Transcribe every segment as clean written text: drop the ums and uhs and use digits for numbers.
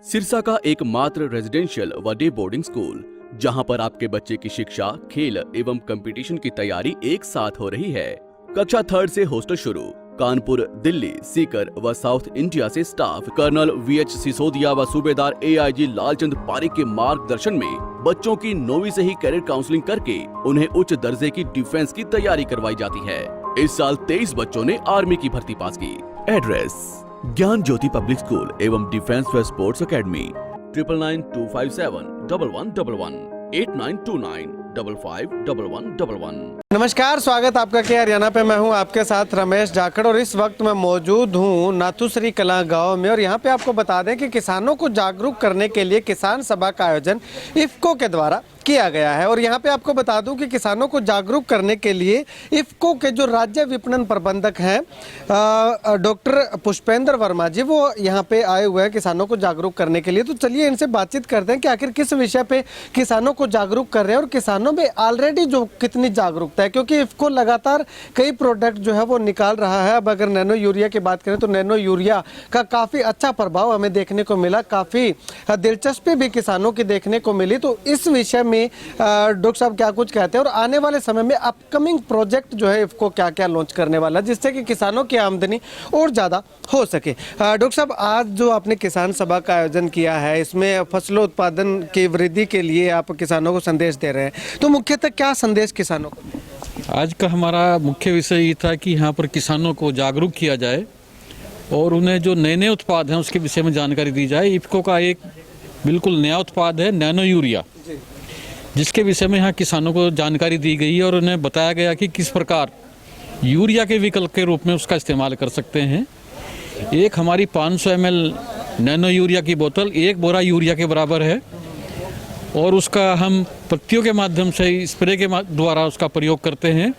सिरसा का एकमात्र रेजिडेंशियल व डे बोर्डिंग स्कूल, जहां पर आपके बच्चे की शिक्षा, खेल एवं कंपटीशन की तैयारी एक साथ हो रही है। कक्षा 3 से हॉस्टल शुरू। कानपुर, दिल्ली, सीकर व साउथ इंडिया से स्टाफ कर्नल VH सिसोदिया व सूबेदार AIG लालचंद पारिक के मार्गदर्शन में बच्चों की 9वीं से ही कैरियर काउंसलिंग करके उन्हें उच्च दर्जे की डिफेंस की तैयारी करवाई जाती है। इस साल 23 बच्चों ने आर्मी की भर्ती पास की। एड्रेस: ज्ञान ज्योति पब्लिक स्कूल एवं डिफेंस व स्पोर्ट्स अकेडमी। 9992571111 8929551111। नमस्कार, स्वागत आपका के हरियाणा पे। मैं हूं आपके साथ रमेश जाखड़ और इस वक्त मैं मौजूद हूं नाथुश्री कला गांव में। और यहां पे आपको बता दें कि किसानों को जागरूक करने के लिए किसान सभा का आयोजन इफ्को के द्वारा किया गया है। और यहाँ पे आपको बता दूं कि किसानों को जागरूक करने के लिए इफ्को के जो राज्य विपणन प्रबंधक हैं डॉक्टर पुष्पेंद्र वर्मा जी, वो यहाँ पे आए हुए हैं किसानों को जागरूक करने के लिए। तो चलिए इनसे बातचीत करते हैं कि आखिर किस विषय पे किसानों को जागरूक कर रहे हैं और किसानों में ऑलरेडी जो कितनी जागरूकता है, क्योंकि इफ्को लगातार कई प्रोडक्ट जो है वो निकाल रहा है। अब अगर नैनो यूरिया की बात करें तो नैनो यूरिया का काफ़ी अच्छा प्रभाव हमें देखने को मिला, काफ़ी दिलचस्पी भी किसानों की देखने को मिली। तो इस विषय में डॉक्टर साहब क्या कुछ कहते हैं और आने वाले समय में अपकमिंग प्रोजेक्ट जो है इफ्को क्या क्या लॉन्च करने वाला है जिससे कि किसानों की आमदनी और ज़्यादा हो सके। डॉक्टर साहब, आज जो आपने किसान सभा का आयोजन किया है, इसमें फसलों उत्पादन की वृद्धि के लिए आप किसानों को संदेश दे रहे हैं, तो मुख्यतः क्या संदेश किसानों को? आज का हमारा मुख्य विषय ये था कि यहाँ पर किसानों को जागरूक किया जाए और उन्हें जो नए नए उत्पाद हैं उसके विषय में जानकारी दी जाए। इफ्को का एक बिल्कुल नया उत्पाद है नैनो यूरिया, जिसके विषय में यहाँ किसानों को जानकारी दी गई और उन्हें बताया गया कि किस प्रकार यूरिया के विकल्प के रूप में उसका इस्तेमाल कर सकते हैं। एक हमारी 500 ml नैनो यूरिया की बोतल 1 बोरा यूरिया के बराबर है और उसका हम पत्तियों के माध्यम से स्प्रे के द्वारा उसका प्रयोग करते हैं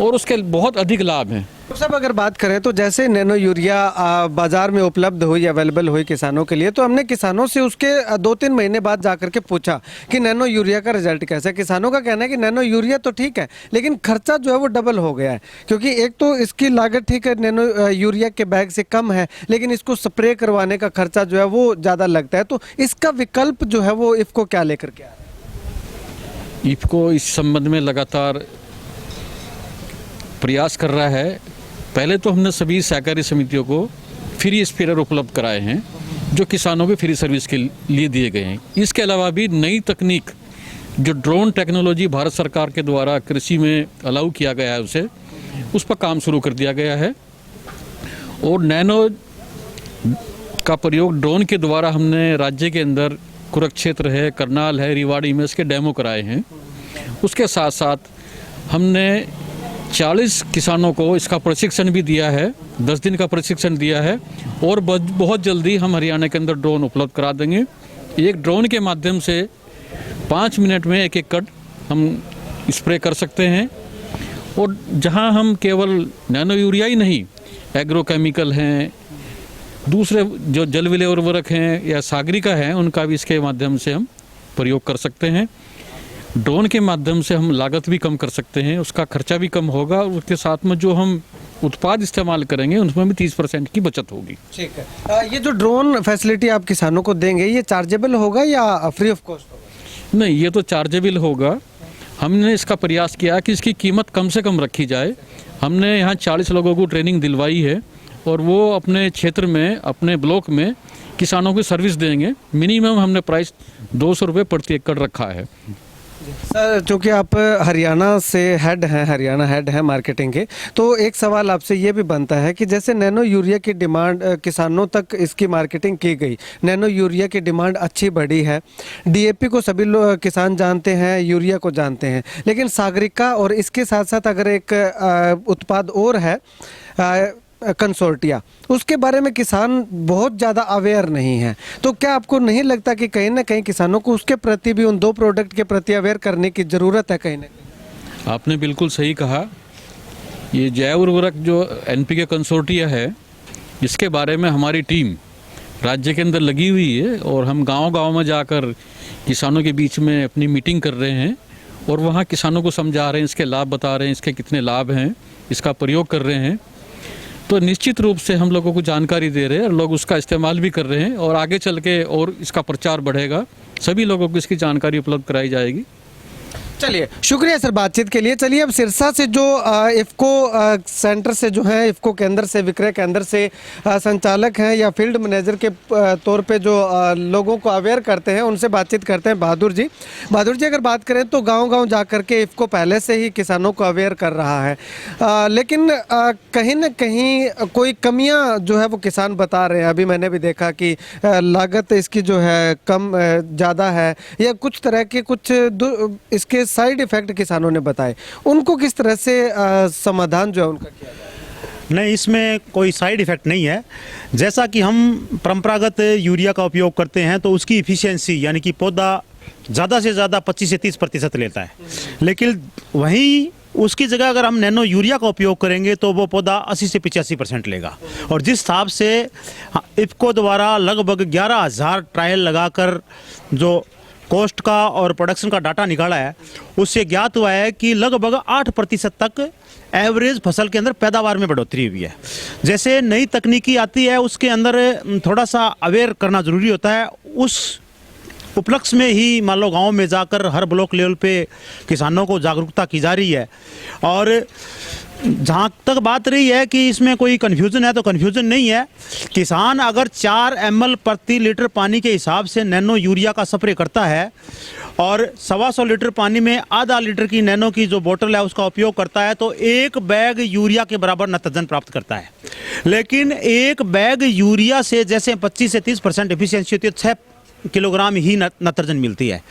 और उसके बहुत अधिक लाभ हैं। तो सब अगर बात करें तो जैसे नैनो यूरिया बाजार में उपलब्ध हुई, अवेलेबल हुई किसानों के लिए, तो हमने किसानों से उसके 2-3 महीने बाद जाकर के पूछा कि नैनो यूरिया का रिजल्ट कैसा है। किसानों का कहना है कि नैनो यूरिया तो ठीक है, लेकिन खर्चा जो है वो डबल हो गया है, क्योंकि एक तो इसकी लागत ठीक है, नैनो यूरिया के बैग से कम है, लेकिन इसको स्प्रे करवाने का खर्चा जो है वो ज़्यादा लगता है। तो इसका विकल्प जो है वो इफ्को क्या लेकर के आया? इफ्को इस संबंध में लगातार प्रयास कर रहा है। पहले तो हमने सभी सहकारी समितियों को फ्री स्प्रेयर उपलब्ध कराए हैं जो किसानों को फ्री सर्विस के लिए दिए गए हैं। इसके अलावा भी नई तकनीक जो ड्रोन टेक्नोलॉजी भारत सरकार के द्वारा कृषि में अलाउ किया गया है उस पर काम शुरू कर दिया गया है। और नैनो का प्रयोग ड्रोन के द्वारा हमने राज्य के अंदर कुरुक्षेत्र है, करनाल है, रिवाड़ी में इसके डेमो कराए हैं। उसके साथ साथ हमने 40 किसानों को इसका प्रशिक्षण भी दिया है, 10 दिन का प्रशिक्षण दिया है और बहुत जल्दी हम हरियाणा के अंदर ड्रोन उपलब्ध करा देंगे। एक ड्रोन के माध्यम से 5 मिनट में एक एकड़ हम स्प्रे कर सकते हैं। और जहां हम केवल नैनो यूरिया ही नहीं, एग्रोकेमिकल हैं, दूसरे जो जल विलेय उर्वरक हैं या सागरिका हैं, उनका भी इसके माध्यम से हम प्रयोग कर सकते हैं। ड्रोन के माध्यम से हम लागत भी कम कर सकते हैं, उसका खर्चा भी कम होगा और उसके साथ में जो हम उत्पाद इस्तेमाल करेंगे उसमें भी 30% की बचत होगी। ठीक है। ये जो ड्रोन फैसिलिटी आप किसानों को देंगे, ये चार्जेबल होगा या फ्री ऑफ कॉस्ट होगा? नहीं, ये तो चार्जेबल होगा। हमने इसका प्रयास किया कि इसकी कीमत कम से कम रखी जाए। हमने यहाँ 40 लोगों को ट्रेनिंग दिलवाई है और वो अपने क्षेत्र में, अपने ब्लॉक में किसानों को सर्विस देंगे। मिनिमम हमने प्राइस 200 रुपये प्रति एकड़ रखा है। सर, चूँकि आप हरियाणा से हेड हैं, हरियाणा हेड हैं मार्केटिंग के, तो एक सवाल आपसे ये भी बनता है कि जैसे नैनो यूरिया की डिमांड किसानों तक इसकी मार्केटिंग की गई, नैनो यूरिया की डिमांड अच्छी बढ़ी है, DAP को सभी लोग किसान जानते हैं, यूरिया को जानते हैं, लेकिन सागरिका और इसके साथ साथ अगर एक उत्पाद और है कंसोर्टिया, उसके बारे में किसान बहुत ज़्यादा अवेयर नहीं है। तो क्या आपको नहीं लगता कि कहीं ना कहीं किसानों को उसके प्रति भी, उन 2 प्रोडक्ट के प्रति अवेयर करने की ज़रूरत है कहीं ना कहीं? आपने बिल्कुल सही कहा। ये जैव उर्वरक जो NPK कंसोर्टिया है, इसके बारे में हमारी टीम राज्य के अंदर लगी हुई है और हम गांव-गांव में जाकर किसानों के बीच में अपनी मीटिंग कर रहे हैं और वहाँ किसानों को समझा रहे हैं, इसके लाभ बता रहे हैं, इसके कितने लाभ हैं, इसका प्रयोग कर रहे हैं। तो निश्चित रूप से हम लोगों को जानकारी दे रहे हैं और लोग उसका इस्तेमाल भी कर रहे हैं और आगे चल के और इसका प्रचार बढ़ेगा, सभी लोगों को इसकी जानकारी उपलब्ध कराई जाएगी। चलिए, शुक्रिया सर बातचीत के लिए। चलिए अब सिरसा से जो इफ़को सेंटर से जो है, इफ़को केंद्र से, विक्रय केंद्र से संचालक हैं या फील्ड मैनेजर के तौर पे जो लोगों को अवेयर करते हैं, उनसे बातचीत करते हैं। बहादुर जी, अगर बात करें तो गांव-गांव जा कर के इफ़को पहले से ही किसानों को अवेयर कर रहा है, लेकिन कहीं ना कहीं कोई कमियां जो है वो किसान बता रहे हैं। अभी मैंने भी देखा कि लागत इसकी जो है कम ज़्यादा है, या कुछ तरह के कुछ इसके साइड इफेक्ट किसानों ने बताए। उनको किस तरह से समाधान जो है उनका किया जाए? नहीं, इसमें कोई साइड इफ़ेक्ट नहीं है। जैसा कि हम परंपरागत यूरिया का उपयोग करते हैं तो उसकी इफ़िशियंसी यानी कि पौधा ज़्यादा से ज़्यादा 25 से 30% लेता है, लेकिन वहीं उसकी जगह अगर हम नैनो यूरिया का उपयोग करेंगे तो वो पौधा 80 से 85% लेगा। और जिस हिसाब से इफ़को द्वारा लगभग 11,000 ट्रायल लगाकर जो कॉस्ट का और प्रोडक्शन का डाटा निकाला है, उससे ज्ञात हुआ है कि लगभग 8% तक एवरेज फसल के अंदर पैदावार में बढ़ोतरी हुई है। जैसे नई तकनीकी आती है उसके अंदर थोड़ा सा अवेयर करना ज़रूरी होता है। उस उपलक्ष्य में ही मान लो गाँव में जाकर हर ब्लॉक लेवल पे किसानों को जागरूकता की जा रही है। और जहाँ तक बात रही है कि इसमें कोई कन्फ्यूज़न है, तो कन्फ्यूज़न नहीं है। किसान अगर 4 ml प्रति लीटर पानी के हिसाब से नैनो यूरिया का स्प्रे करता है और 125 लीटर पानी में आधा लीटर की नैनो की जो बोतल है उसका उपयोग करता है, तो 1 बैग यूरिया के बराबर नाइट्रोजन प्राप्त करता है। लेकिन 1 बैग यूरिया से जैसे 25 से 30% एफिशिएंसी होती है, 6 किलोग्राम ही नाइट्रोजन मिलती है।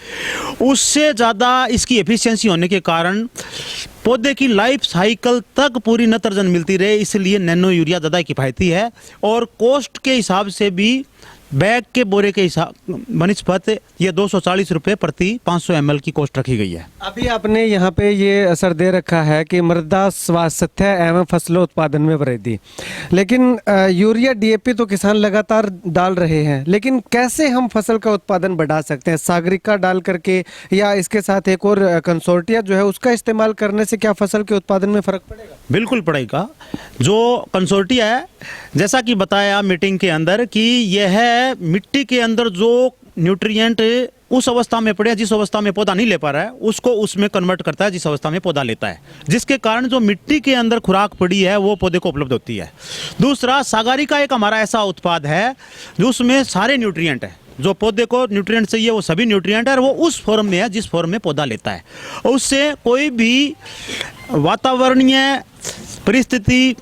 उससे ज़्यादा इसकी एफिशिएंसी होने के कारण पौधे की लाइफ साइकिल तक पूरी नाइट्रोजन मिलती रहे, इसलिए नैनो यूरिया ज़्यादा किफ़ायती है। और कॉस्ट के हिसाब से भी बैग के बोरे के हिसाब बनिस्पत ये 240 रुपये प्रति 500 ml की कॉस्ट रखी गई है। अभी आपने यहाँ पे ये असर दे रखा है कि मृदा स्वास्थ्य एवं फसलों उत्पादन में वृद्धि, लेकिन यूरिया डीएपी तो किसान लगातार डाल रहे हैं, लेकिन कैसे हम फसल का उत्पादन बढ़ा सकते हैं? सागरिका डाल करके या इसके साथ एक और कंसोर्टिया जो है उसका इस्तेमाल करने से क्या फसल के उत्पादन में फ़र्क पड़ेगा? बिल्कुल पड़ेगा। जो कंसोर्टिया है, जैसा कि बताया मीटिंग के अंदर कि यह मिट्टी के अंदर जो न्यूट्रिएंट उस अवस्था में पड़े जिस अवस्था में पौधा नहीं ले पा रहा है उसको उसमें कन्वर्ट करता है जिस अवस्था में पौधा लेता है, जिसके कारण जो मिट्टी के अंदर खुराक पड़ी है वो पौधे को उपलब्ध होती है। दूसरा, सागरिका एक हमारा ऐसा उत्पाद है जो उसमें सारे न्यूट्रिएंट है, जो पौधे को न्यूट्रिएंट चाहिए वो सभी न्यूट्रिएंट है, और वो उस फॉर्म में है जिस फॉर्म में पौधा लेता है। उससे कोई भी वातावरणीय परिस्थिति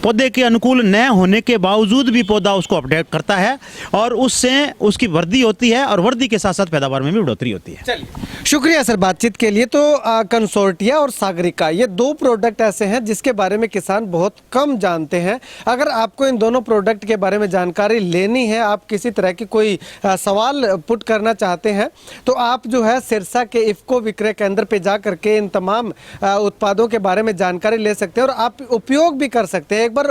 पौधे के अनुकूल न होने के बावजूद भी पौधा उसको अपडेट करता है और उससे उसकी वृद्धि होती है और वृद्धि के साथ साथ पैदावार में भी बढ़ोतरी होती है। चलिए, शुक्रिया सर बातचीत के लिए। तो कंसोर्टिया और सागरिका ये 2 प्रोडक्ट ऐसे हैं जिसके बारे में किसान बहुत कम जानते हैं। अगर आपको इन दोनों प्रोडक्ट के बारे में जानकारी लेनी है, आप किसी तरह की कोई सवाल पुट करना चाहते हैं, तो आप जो है सिरसा के इफ़को विक्रय केंद्र पे जा करके इन तमाम उत्पादों के बारे में जानकारी ले सकते हैं और आप उपयोग भी कर सकते हैं। एक बार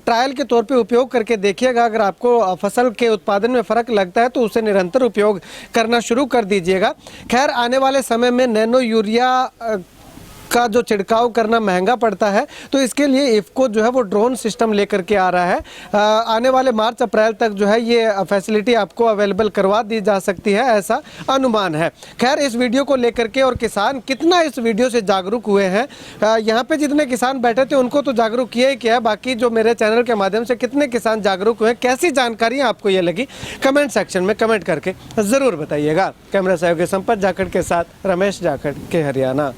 ट्रायल के तौर पे उपयोग करके देखिएगा। अगर आपको फसल के उत्पादन में फ़र्क लगता है तो उसे निरंतर उपयोग करना शुरू कर दीजिएगा। खैर, आने वाले समय में नैनो यूरिया का जो छिड़काव करना महंगा पड़ता है, तो इसके लिए इफ़को जो है वो ड्रोन सिस्टम लेकर के आ रहा है। आने वाले मार्च अप्रैल तक जो है ये फैसिलिटी आपको अवेलेबल करवा दी जा सकती है, ऐसा अनुमान है। खैर, इस वीडियो को लेकर के और किसान कितना इस वीडियो से जागरूक हुए हैं, यहाँ पे जितने किसान बैठे थे उनको तो जागरूक किया ही किया है, बाकी जो मेरे चैनल के माध्यम से कितने किसान जागरूक हुए, कैसी जानकारी आपको ये लगी, कमेंट सेक्शन में कमेंट करके ज़रूर बताइएगा। कैमरा सहयोगी संपत जाखड़ के साथ रमेश जाखड़ के हरियाणा।